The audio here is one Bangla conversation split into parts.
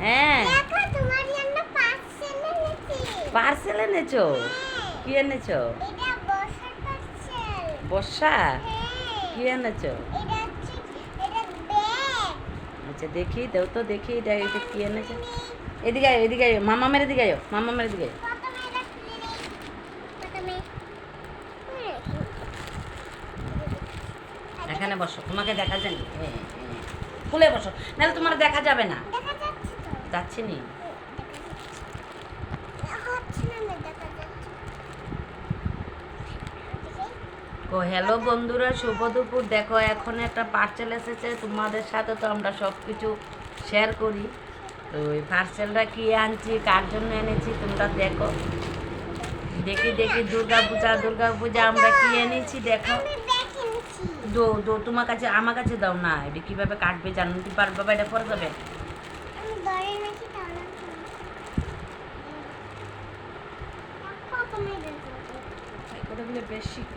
হ্যাঁ দেখো তোমার জন্য পার্সেল এনেছো? হ্যাঁ। কি এনেছো? এটা বর্ষার পার্সেল। বর্ষা হ্যাঁ। কি এনেছো? এটা হচ্ছে এটা ব্যাগ। আচ্ছা দেখি দাও তো দেখি এটা এটা কি এনেছো। এদিকে আয় এদিকে আয় মামা মেরে দিকে আয় মামা মেরে দিকে আয়। প্রথমে এটা খুলে নেই। প্রথমে এখানে বসো তোমাকে দেখা যায় না। খুলে বসো নাহলে তোমার দেখা যাবে না। দেখা যাচ্ছে তো। যাচ্ছে নি হচ্ছে না না দেখা যাচ্ছে। ও হ্যালো বন্ধুরা, শুভ দুপুর। দেখো এখন একটা পার্সেল এসেছে, তোমাদের সাথে তো আমরা সব কিছু শেয়ার করি। তো ওই পার্সেলটা কি আনছি, কার জন্য এনেছি তোমরা দেখো। দেখি দেখি দুর্গা পূজা আমরা কি এনেছি দেখো। আমি দেখিনছি। দো দো তোমার কাছে আমার কাছে দাও না, এটা কীভাবে কাটবে জানতে পারবে বাবা, এটা পরে যাবে। আমি ধরে নাকি তাহলে প্রথমে দেখো। ওটা বলে বেডশিট।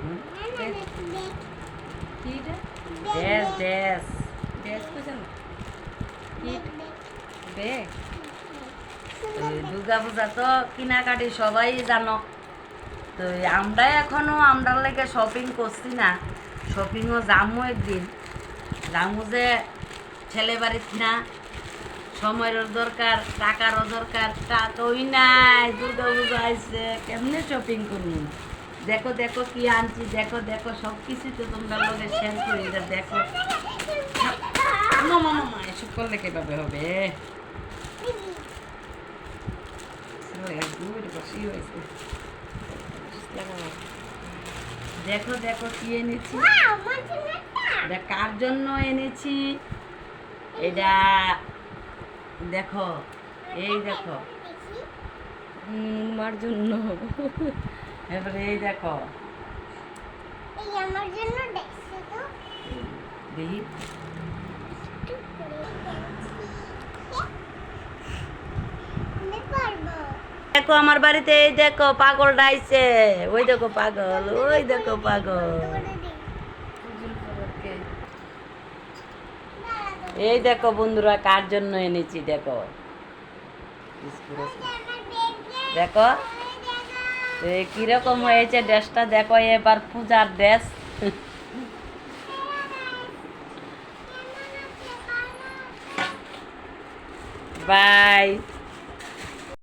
না না দেখ। কি এটা? ড্রেস ড্রেস ড্রেস বুঝেন কি ব্যাগ। দুর্গা পূজা তো কেনাকাটি সবাই জানো। তো আমরা এখনো আমরা লেগে শপিং করছি না, শপিংও যামো একদিন। যামো যে ছেলে বাড়ির না, সময়েরও দরকার, টাকারও দরকার, টাকাই নাই। দুর্গা পূজা আসছে, কেমনে শপিং করবো। দেখো দেখো কি আনছি, দেখো দেখো সব কিছু তো তোমরা লোকে শেয়ার করি। এটা দেখো মামা মামা এসব করলে কীভাবে হবে। দেখো দেখো কি এনেছি, এটা কার জন্য এনেছি। এটা দেখো, এই দেখো মার জন্য। এবারে এই দেখো এই আমার জন্য দেখছো তো। দেখি আমি পারবো। দেখো আমার বাড়িতে এই দেখো পাগল ডাইছে, ওই দেখো পাগল, ওই দেখো পাগল। এই দেখো বন্ধুরা কার জন্য এনেছি দেখো। দেখো কিরকম হয়েছে ড্রেসটা, দেখো এবার পূজার ড্রেস। বাই।